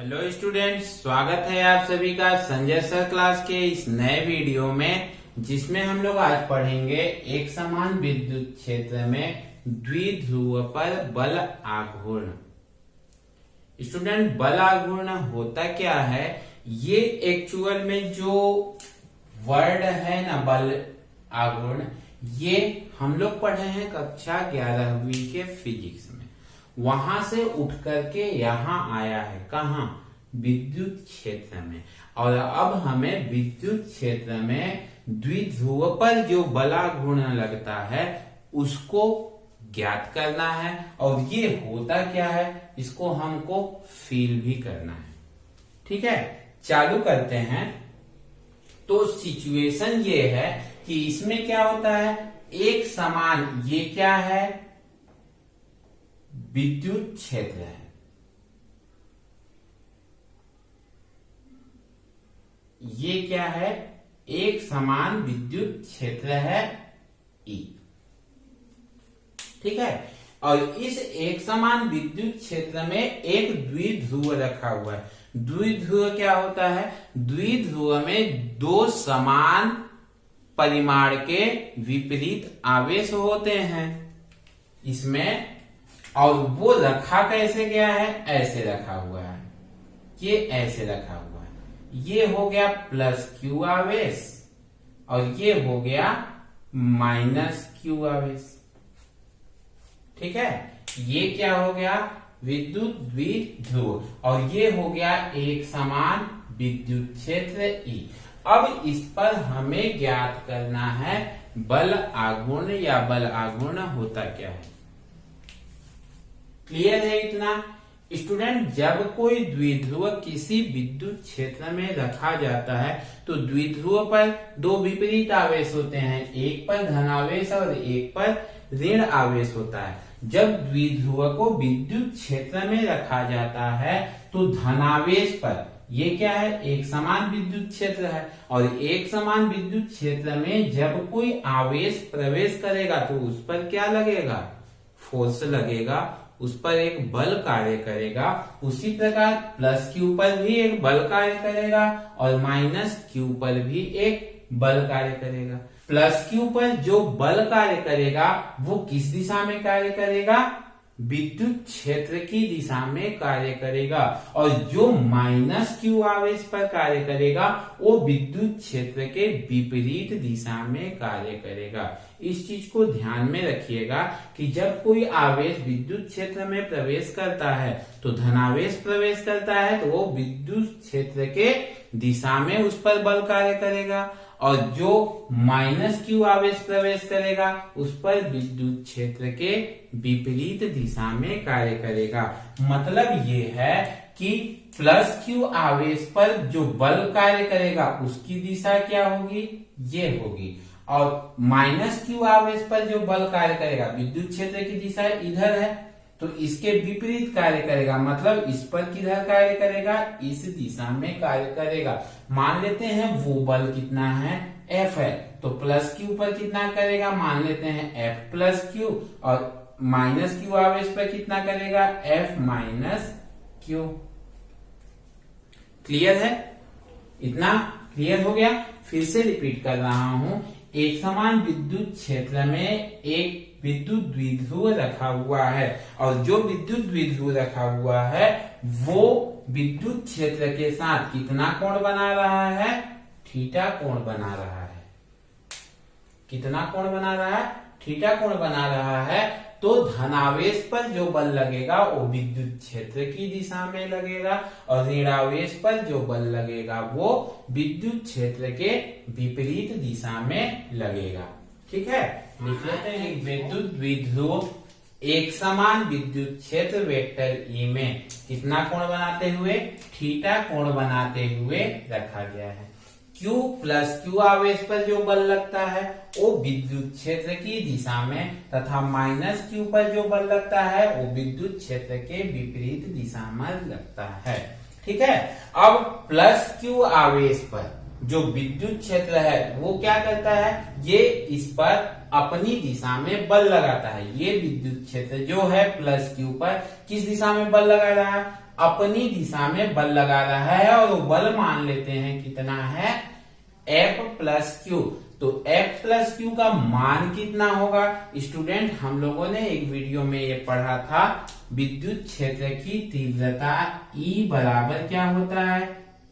Hello students, स्वागत है आप सभी का संजय सर क्लास के इस नए वीडियो में, जिसमें हम लोग आज पढ़ेंगे एक समान विद्युत क्षेत्र में द्विध्रुव पर बल आघूर्ण। स्टूडेंट, बल आघूर्ण होता क्या है? ये एक्चुअल में जो वर्ड है ना, बल आघूर्ण, ये हम लोग पढ़े हैं कक्षा 11वीं के फिजिक्स में। वहां से उठ करके यहाँ आया है, कहा? विद्युत क्षेत्र में। और अब हमें विद्युत क्षेत्र में द्विध्रुव पर जो बलाघूर्ण लगता है उसको ज्ञात करना है। और ये होता क्या है, इसको हमको फील भी करना है। ठीक है, चालू करते हैं। तो सिचुएशन ये है कि इसमें क्या होता है, एक समान, ये क्या है, विद्युत क्षेत्र है। ये क्या है, एक समान विद्युत क्षेत्र है E। ठीक है, और इस एक समान विद्युत क्षेत्र में एक द्विध्रुव रखा हुआ है। द्विध्रुव क्या होता है? द्विध्रुव में दो समान परिमाण के विपरीत आवेश होते हैं इसमें। और वो रखा कैसे गया है? ऐसे रखा हुआ है, ये ऐसे रखा हुआ है। ये हो गया प्लस क्यू आवेश और ये हो गया माइनस क्यू आवेश। ठीक है, ये क्या हो गया, विद्युत द्विध्रुव, और ये हो गया एक समान विद्युत क्षेत्र E। अब इस पर हमें ज्ञात करना है बल आघूर्ण, या बल आघूर्ण होता क्या है। क्लियर है इतना? स्टूडेंट, जब कोई द्विध्रुव किसी विद्युत क्षेत्र में रखा जाता है तो द्विध्रुव पर दो विपरीत आवेश होते हैं, एक पर धनावेश और एक पर ऋण आवेश होता है। जब द्विध्रुव को विद्युत क्षेत्र में रखा जाता है तो धनावेश पर, ये क्या है, एक समान विद्युत क्षेत्र है, और एक समान विद्युत क्षेत्र में जब कोई आवेश प्रवेश करेगा तो उस पर क्या लगेगा, फोर्स लगेगा, उस पर एक बल कार्य करेगा। उसी प्रकार प्लस क्यू पर भी एक बल कार्य करेगा और माइनस क्यू पर भी एक बल कार्य करेगा। प्लस क्यू पर जो बल कार्य करेगा वो किस दिशा में कार्य करेगा, विद्युत क्षेत्र की दिशा में कार्य करेगा। और जो माइनस क्यू आवेश पर कार्य करेगा वो विद्युत क्षेत्र के विपरीत दिशा में कार्य करेगा। इस चीज को ध्यान में रखिएगा कि जब कोई आवेश विद्युत क्षेत्र में प्रवेश करता है तो धनावेश प्रवेश करता है तो वो विद्युत क्षेत्र के दिशा में उस पर बल कार्य करेगा, और जो माइनस क्यू आवेश प्रवेश करेगा उस पर विद्युत क्षेत्र के विपरीत दिशा में कार्य करेगा। मतलब ये है कि प्लस क्यू आवेश पर जो बल कार्य करेगा उसकी दिशा क्या होगी, ये होगी, और माइनस क्यू आवेश पर जो बल कार्य करेगा, विद्युत क्षेत्र की दिशा इधर है तो इसके विपरीत कार्य करेगा। मतलब इस पर किधर कार्य करेगा, इस दिशा में कार्य करेगा। मान लेते हैं वो बल कितना है, F है, तो प्लस क्यू पर कितना करेगा, मान लेते हैं F प्लस क्यू, और माइनस क्यू आवेश पर कितना करेगा, F माइनस क्यू। क्लियर है? इतना क्लियर हो गया? फिर से रिपीट कर रहा हूं। एक समान विद्युत क्षेत्र में एक विद्युत द्विध्रुव रखा हुआ है, और जो विद्युत द्विध्रुव रखा हुआ है वो विद्युत क्षेत्र के साथ कितना कोण बना रहा है, थीटा कोण बना रहा है। कितना कोण बना रहा है, थीटा कोण बना रहा है। तो धनावेश पर जो बल लगेगा वो विद्युत क्षेत्र की दिशा में लगेगा, और ऋणावेश पर जो बल लगेगा वो विद्युत क्षेत्र के विपरीत दिशा में लगेगा। ठीक है, लिख लेते हैं। विद्युत द्विध्रुव एक समान विद्युत क्षेत्र वेक्टर E में कितना कोण बनाते हुए, थीटा कोण बनाते हुए रखा गया है। Q प्लस क्यू आवेश पर जो बल लगता है वो विद्युत क्षेत्र की दिशा में, तथा माइनस क्यू पर जो बल लगता है वो विद्युत क्षेत्र के विपरीत दिशा में लगता है। ठीक है, अब प्लस क्यू आवेश पर जो विद्युत क्षेत्र है वो क्या करता है, ये इस पर अपनी दिशा में बल लगाता है। ये विद्युत क्षेत्र जो है प्लस क्यू पर किस दिशा में बल लगा रहा है, अपनी दिशा में बल लगा रहा है और वो बल मान लेते हैं कितना है, F प्लस क्यू। तो F प्लस क्यू का मान कितना होगा स्टूडेंट, हम लोगों ने एक वीडियो में ये पढ़ा था, विद्युत क्षेत्र की तीव्रता E बराबर क्या होता है,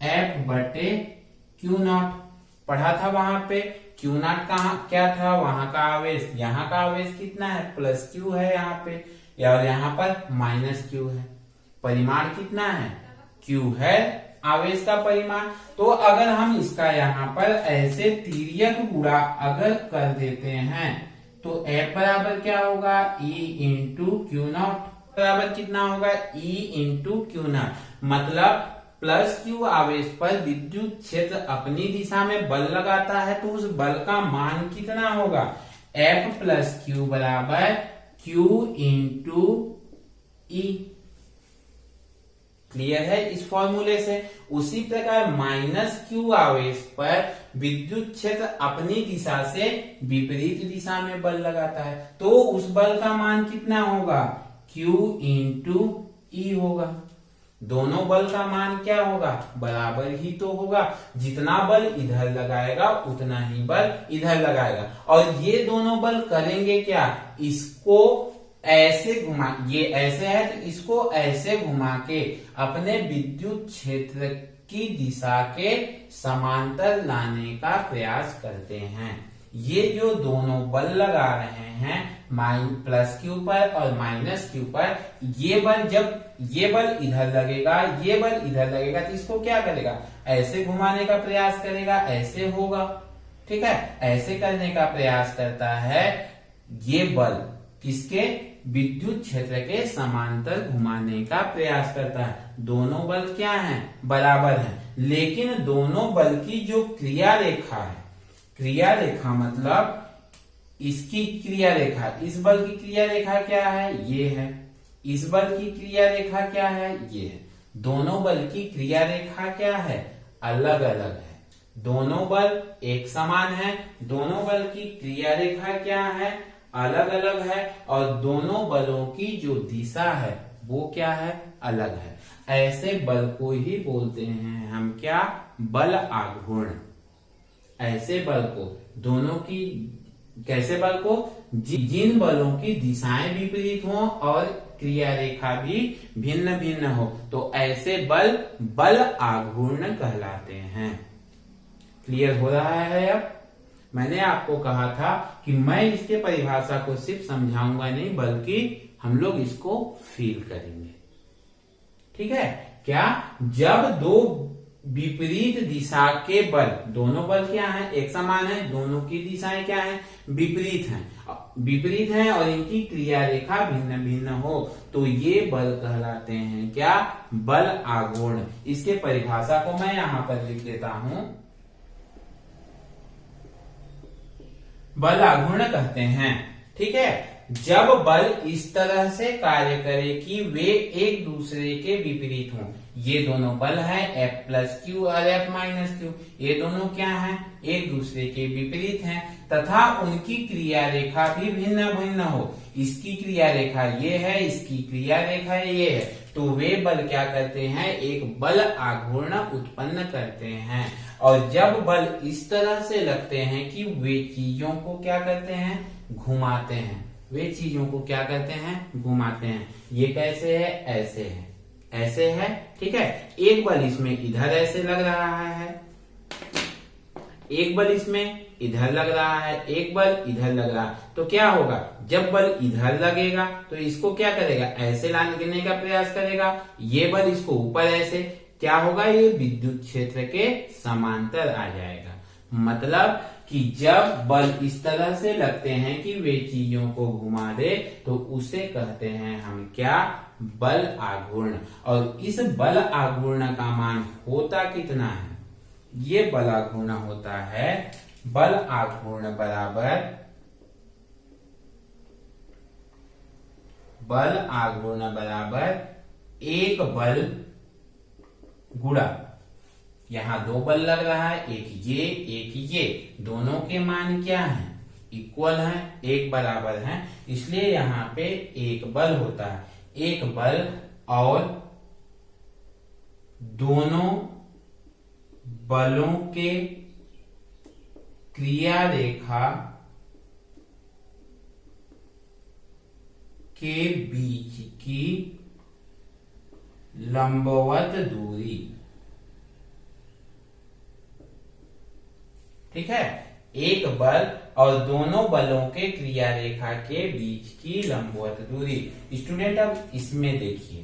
F बटे क्यू नॉट। पढ़ा था वहां पे। क्यू नॉट कहाँ क्या था, वहां का आवेश, यहाँ का आवेश कितना है, प्लस क्यू है यहाँ पे, और यहाँ पर माइनस क्यू है। परिमाण कितना है, क्यू है आवेश का परिमाण। तो अगर हम इसका यहाँ पर ऐसे तिर्यक गुणा अगर कर देते हैं तो F बराबर क्या होगा, E इंटू क्यू नॉट बराबर कितना होगा, E इंटू क्यू नॉट। मतलब प्लस क्यू आवेश पर विद्युत क्षेत्र अपनी दिशा में बल लगाता है तो उस बल का मान कितना होगा, F प्लस क्यू बराबर क्यू इंटू ई। क्लियर है इस फॉर्मूले से। उसी प्रकार माइनस क्यू आवेश पर विद्युत क्षेत्र अपनी दिशा से विपरीत दिशा में बल लगाता है तो उस बल का मान कितना होगा, Q इंटू ई होगा। दोनों बल का मान क्या होगा, बराबर ही तो होगा। जितना बल इधर लगाएगा उतना ही बल इधर लगाएगा। और ये दोनों बल करेंगे क्या, इसको ऐसे घुमा, ये ऐसे है तो इसको ऐसे घुमा के अपने विद्युत क्षेत्र की दिशा के समांतर लाने का प्रयास करते हैं। ये जो दोनों बल लगा रहे हैं प्लस क्यू पर और माइनस क्यू पर, ये बल जब ये बल इधर लगेगा, ये बल इधर लगेगा तो इसको क्या करेगा, ऐसे घुमाने का प्रयास करेगा, ऐसे होगा। ठीक है, ऐसे करने का प्रयास करता है। ये बल किसके, विद्युत क्षेत्र के समांतर घुमाने का प्रयास करता है। दोनों बल क्या हैं, बराबर हैं, लेकिन दोनों बल की जो क्रिया रेखा है, क्रिया रेखा मतलब इसकी क्रिया रेखा, इस बल की क्रिया रेखा क्या है, ये है। इस बल की क्रिया रेखा क्या है, ये है। दोनों बल की क्रिया रेखा क्या है, अलग अलग है। दोनों बल एक समान है, दोनों बल की क्रिया रेखा क्या है, अलग अलग है। और दोनों बलों की जो दिशा है वो क्या है, अलग है। ऐसे बल को ही बोलते हैं हम क्या, बल आघूर्ण। ऐसे बल को, दोनों की, कैसे बल को, जिन बलों की दिशाएं विपरीत हों और क्रिया रेखा भी भिन्न भिन्न हो, तो ऐसे बल बल आघूर्ण कहलाते हैं। क्लियर हो रहा है अब। मैंने आपको कहा था कि मैं इसके परिभाषा को सिर्फ समझाऊंगा नहीं, बल्कि हम लोग इसको फील करेंगे। ठीक है, क्या, जब दो विपरीत दिशा के बल, दोनों बल क्या हैं, एक समान है, दोनों की दिशाएं क्या हैं, विपरीत हैं, विपरीत हैं और इनकी क्रिया रेखा भिन्न भिन्न हो, तो ये बल कहलाते हैं क्या, बल आघूर्ण। इसके परिभाषा को मैं यहां पर लिख देता हूं। बल आघूर्ण कहते हैं, ठीक है, जब बल इस तरह से कार्य करे कि वे एक दूसरे के विपरीत हों। ये दोनों बल हैं, F प्लस क्यू और F माइनस क्यू, ये दोनों क्या हैं, एक दूसरे के विपरीत हैं, तथा उनकी क्रिया रेखा भी भिन्न भिन्न हो। इसकी क्रिया रेखा ये है, इसकी क्रिया रेखा ये है, तो वे बल क्या करते हैं, एक बल आघूर्ण उत्पन्न करते हैं। और जब बल इस तरह से लगते हैं कि वे चीजों को क्या करते हैं, घुमाते हैं, वे चीजों को क्या करते हैं, घुमाते हैं। ये कैसे है, ऐसे है, ऐसे है। ठीक है, एक बल इसमें इधर ऐसे लग रहा है, एक बल इसमें इधर लग रहा है, एक बल इधर लग रहा है, तो क्या होगा, जब बल इधर लगेगा तो इसको क्या करेगा, ऐसे लाने का प्रयास करेगा। ये बल इसको ऊपर ऐसे, क्या होगा, ये विद्युत क्षेत्र के समांतर आ जाएगा। मतलब कि जब बल इस तरह से लगते हैं कि वे चीजों को घुमा दे, तो उसे कहते हैं हम क्या, बल आघूर्ण। और इस बल आघूर्ण का मान होता कितना है, ये बल आघूर्ण होता है, बल आघूर्ण बराबर, बल आघूर्ण बराबर एक बल गुणा, यहां दो बल लग रहा है, एक ये, दोनों के मान क्या हैं, इक्वल हैं, एक बराबर हैं, इसलिए यहाँ पे एक बल होता है। एक बल और दोनों बलों के क्रिया रेखा के बीच की लंबवत दूरी। ठीक है, एक बल और दोनों बलों के क्रिया रेखा के बीच की लंबवत दूरी। स्टूडेंट अब इसमें देखिए,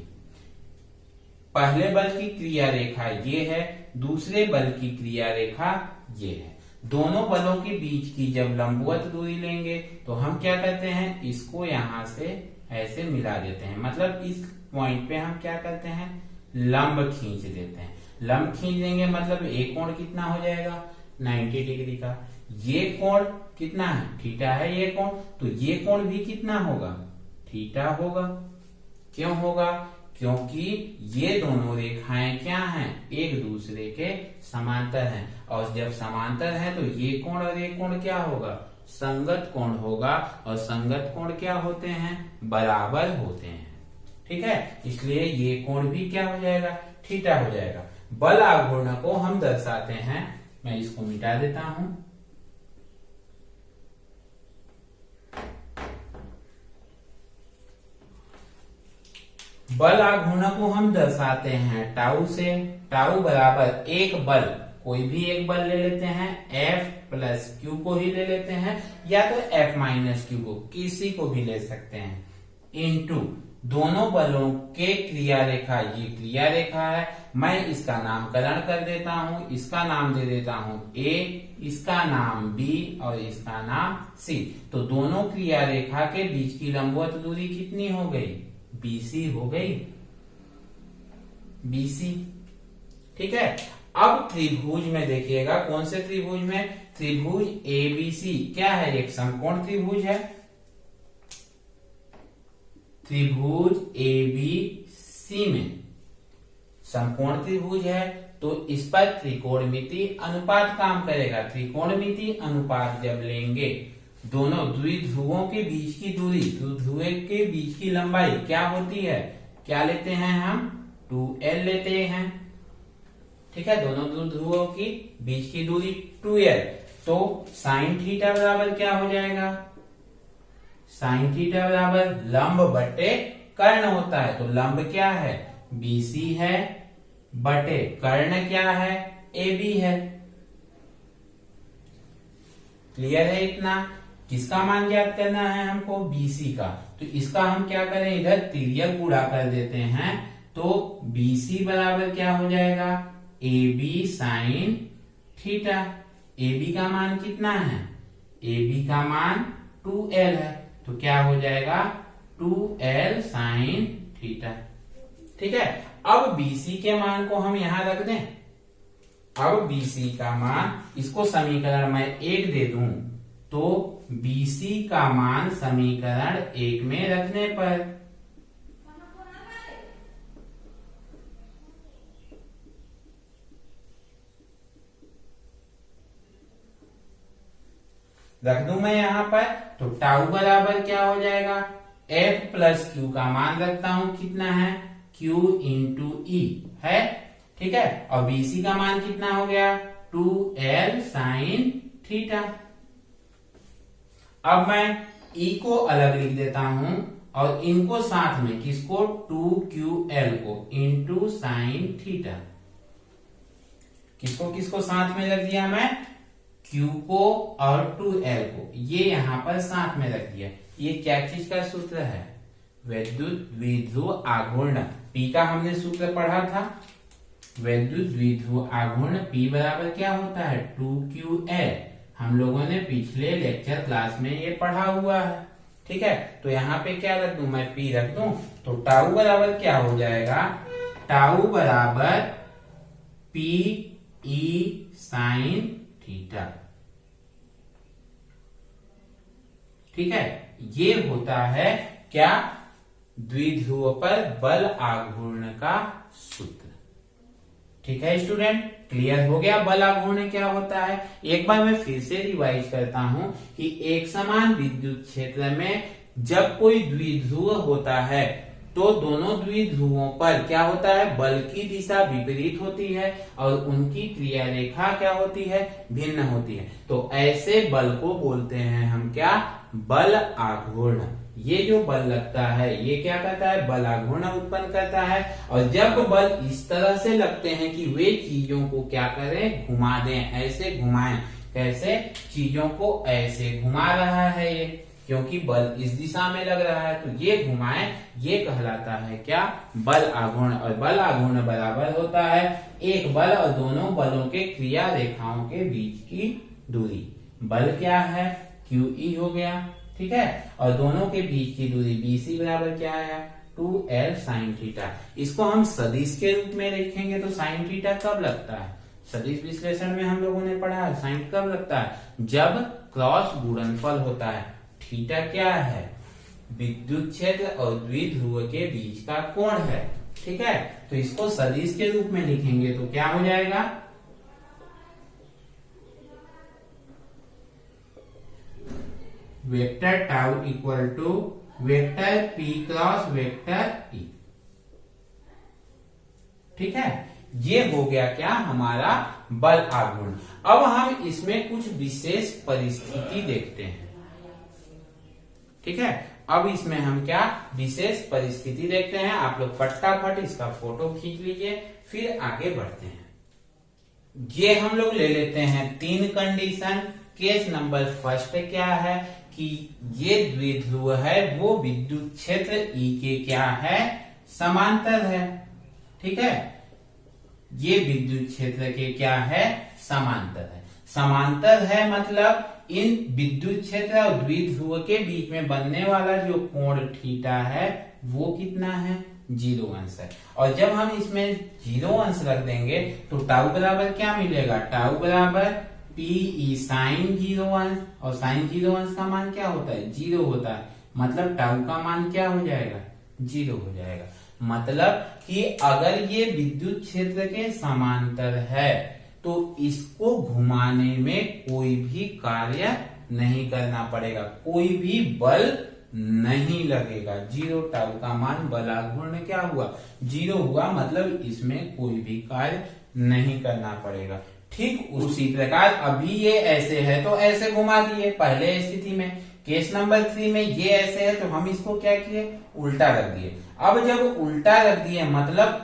पहले बल की क्रिया रेखा ये है, दूसरे बल की क्रिया रेखा ये है। दोनों बलों के बीच की जब लंबवत दूरी लेंगे तो हम क्या करते हैं, इसको यहां से ऐसे मिला देते हैं। मतलब इस पॉइंट पे हम क्या करते हैं, लंब खींच देते हैं। लंब खींच देंगे मतलब एक कोण कितना हो जाएगा, 90 डिग्री का। ये कोण कितना है, थीटा है ये कोण, तो ये कोण भी कितना होगा, थीटा होगा। क्यों होगा, क्योंकि ये दोनों रेखाएं क्या हैं, एक दूसरे के समांतर हैं। और जब समांतर है तो ये कोण और ये कोण क्या होगा, संगत कोण होगा। और संगत कोण क्या होते हैं, बराबर होते हैं। ठीक है, इसलिए ये कोण भी क्या हो जाएगा, थीटा हो जाएगा। बल आघूर्ण को हम दर्शाते हैं, मैं इसको मिटा देता हूं। बल आघूर्ण को हम दर्शाते हैं टाउ से। टाउ बराबर एक बल, कोई भी एक बल ले लेते हैं, F प्लस Q को ही ले लेते हैं, या तो F माइनस Q को, किसी को भी ले सकते हैं, इनटू दोनों बलों के क्रिया रेखा। ये क्रिया रेखा है, मैं इसका नामकरण कर देता हूं, इसका नाम दे देता हूं A, इसका नाम B और इसका नाम C। तो दोनों क्रिया रेखा के बीच की लंबवत दूरी कितनी हो गई, BC हो गई, BC। ठीक है, अब त्रिभुज में देखिएगा, कौन से त्रिभुज में, त्रिभुज ABC क्या है, एक समकोण त्रिभुज है। त्रिभुज ABC में समकोण त्रिभुज है, तो इस पर त्रिकोणमिति अनुपात काम करेगा। त्रिकोणमिति अनुपात जब लेंगे, दोनों द्विध्रुवों के बीच की दूरी, ध्रुव के बीच की लंबाई क्या होती है, क्या लेते हैं हम, 2L लेते हैं। ठीक है, दोनों ध्रुवों की बीच की दूरी 2L, तो साइन थीटा बराबर क्या हो जाएगा, साइन थीटा बराबर लंब बटे कर्ण होता है। तो लंब क्या है, BC है, बटे कर्ण क्या है, AB है। क्लियर है इतना। किसका मान ज्ञात करना है हमको, BC का। तो इसका हम क्या करें, इधर तिर्यक गुणा कर देते हैं, तो BC बराबर क्या हो जाएगा, AB साइन थीटा। AB का मान कितना है, AB का मान 2L है, तो क्या हो जाएगा, 2L साइन थीटा। ठीक है, अब BC के मान को हम यहां रख दें। अब BC का मान, इसको समीकरण में 1 दे दूं, तो BC का मान समीकरण 1 में रखने पर रख दूं मैं यहां पर, तो टाउ बराबर क्या हो जाएगा, F प्लस Q का मान रखता हूं, कितना है, Q इंटू E है। ठीक है, और BC का मान कितना हो गया, 2L साइन थीटा। अब मैं E को अलग लिख देता हूं और इनको साथ में, किसको, 2QL को इंटू साइन थीटा। किसको किसको साथ में रख दिया मैं, Q को और 2L को, ये यहां पर साथ में रख दिया। ये क्या चीज का सूत्र है, वैद्युत द्विध्रुव आघूर्ण। P का हमने सूत्र पढ़ा था, वैद्युत द्विध्रुव आघूर्ण P बराबर क्या होता है, 2QL। हम लोगों ने पिछले लेक्चर क्लास में ये पढ़ा हुआ है। ठीक है, तो यहाँ पे क्या रख दूं मैं, P रख दूं, तो टाउ बराबर क्या हो जाएगा, टाउ बराबर PE साइन थीटा। ठीक है, ये होता है क्या, द्विध्रुव पर बल आघूर्ण का सूत्र। ठीक है स्टूडेंट, क्लियर हो गया बल आघूर्ण क्या होता है। एक बार मैं फिर से रिवाइज करता हूं कि एक समान विद्युत क्षेत्र में जब कोई द्विध्रुव होता है तो दोनों द्विध्रुवों पर क्या होता है, बल की दिशा विपरीत होती है और उनकी क्रिया रेखा क्या होती है, भिन्न होती है। तो ऐसे बल को बोलते हैं हम क्या, बल आघूर्ण। ये जो बल लगता है ये क्या करता है, बल आघूर्ण उत्पन्न करता है। और जब बल इस तरह से लगते हैं कि वे चीजों को क्या करें, घुमा दें, ऐसे घुमाएं, कैसे, चीजों को ऐसे घुमा रहा है ये, क्योंकि बल इस दिशा में लग रहा है तो ये घुमाए, ये कहलाता है क्या, बल आघूर्ण। और बल आघूर्ण बराबर होता है एक बल और दोनों बलों के क्रिया रेखाओं के बीच की दूरी। बल क्या है, QE हो गया, ठीक है, और दोनों के बीच की दूरी BC बराबर क्या है, 2L sin थीटा। इसको हम सदिश के रूप में लिखेंगे तो sin थीटा कब लगता है, सदिश विश्लेषण में हम लोगों ने पढ़ा है, साइन कब लगता है, जब क्रॉस गुणनफल होता है। थीटा क्या है, विद्युत क्षेत्र और द्विध्रुव के बीच का कोण है, ठीक है। तो इसको सदिश के रूप में लिखेंगे तो क्या हो जाएगा, vector tau equal to vector P cross vector E, ठीक है। ये हो गया क्या, हमारा बल आघूर्ण। अब हम इसमें कुछ विशेष परिस्थिति देखते हैं, ठीक है। अब इसमें हम क्या विशेष परिस्थिति देखते हैं। आप लोग फटाफट इसका फोटो खींच लीजिए, फिर आगे बढ़ते हैं। ये हम लोग ले लेते हैं 3 कंडीशन। केस नंबर फर्स्ट क्या है कि ये द्विध्रुव है, वो विद्युत क्षेत्र E के क्या है, समांतर है, ठीक है। ये विद्युत क्षेत्र के क्या है, समांतर है। समांतर है मतलब इन विद्युत क्षेत्र और द्विध्रुव के बीच में बनने वाला जो कोण थीटा है वो कितना है, 0 अंश है। और जब हम इसमें 0 अंश रख देंगे तो टाउ बराबर क्या मिलेगा, टाउ बराबर PE साइन 0 अंश, और साइन 0 अंश का मान क्या होता है, 0 होता है। मतलब टाउ का मान क्या हो जाएगा, 0 हो जाएगा। मतलब कि अगर ये विद्युत क्षेत्र के समांतर है तो इसको घुमाने में कोई भी कार्य नहीं करना पड़ेगा, कोई भी बल नहीं लगेगा। 0 टाउ का मान बल आघूर्ण क्या हुआ, 0 हुआ। मतलब इसमें कोई भी कार्य नहीं करना पड़ेगा। ठीक उसी प्रकार अभी ये ऐसे है तो ऐसे घुमा दिए पहले स्थिति में। केस नंबर 3 में ये ऐसे है तो हम इसको क्या किए, उल्टा रख दिए। अब जब उल्टा रख दिए मतलब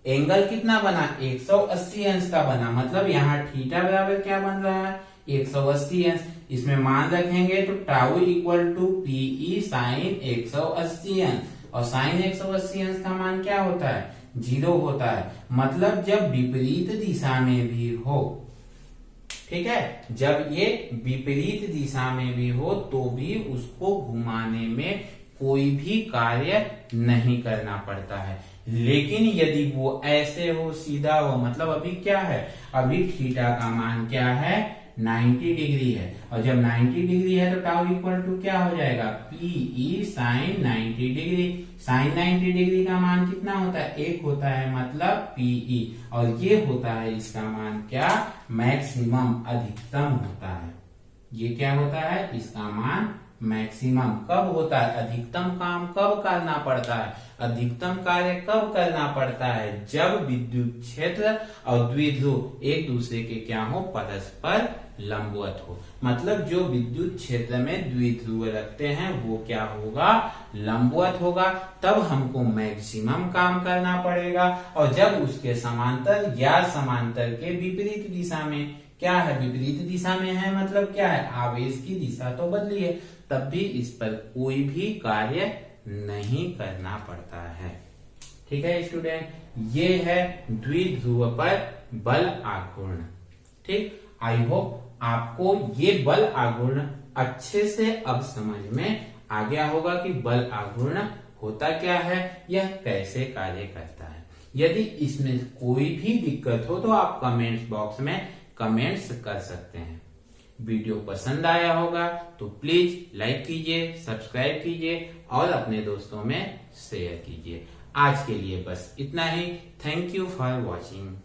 एंगल कितना बना, 180 अंश का बना। मतलब यहाँ थीटा बराबर क्या बन रहा है, 180 अंश। इसमें मान रखेंगे तो tau equal to PE sine 180 अंश, और साइन 180 अंश का मान क्या होता है, 0 होता है। मतलब जब विपरीत दिशा में भी हो, ठीक है, जब ये विपरीत दिशा में भी हो तो भी उसको घुमाने में कोई भी कार्य नहीं करना पड़ता है। लेकिन यदि वो ऐसे हो, सीधा हो, मतलब अभी क्या है, अभी थीटा का मान क्या है, 90 डिग्री है। और जब 90 डिग्री है तो टाउ इक्वल टू क्या हो जाएगा, PE sine 90 degree. Sine 90 degree का मान कितना होता है, 1 होता है, मतलब PE। और ये होता है इसका मान क्या, मैक्सिमम, अधिकतम होता है। ये क्या होता है, इसका मान मैक्सिमम कब होता है, अधिकतम काम कब करना पड़ता है, अधिकतम कार्य कब करना पड़ता है, जब विद्युत क्षेत्र और द्विध्रुव एक दूसरे के क्या हो, परस्पर लंबवत हो। मतलब जो विद्युत क्षेत्र में द्विध्रुव रखते हैं वो क्या होगा, लंबवत होगा। तब हमको मैक्सिमम काम करना पड़ेगा। और जब उसके समांतर या समांतर के विपरीत दिशा में क्या है, विपरीत दिशा में है, मतलब क्या है, आवेश की दिशा तो बदली है, तब भी इस पर कोई भी कार्य नहीं करना पड़ता है। ठीक है स्टूडेंट, ये है द्विध्रुव पर बल आघूर्ण। ठीक, आई होप आपको ये बल आघूर्ण अच्छे से अब समझ में आ गया होगा कि बल आघूर्ण होता क्या है, यह कैसे कार्य करता है। यदि इसमें कोई भी दिक्कत हो तो आप कमेंट्स बॉक्स में कमेंट्स कर सकते हैं। वीडियो पसंद आया होगा तो प्लीज लाइक कीजिए, सब्सक्राइब कीजिए और अपने दोस्तों में शेयर कीजिए। आज के लिए बस इतना ही। Thank you for watching.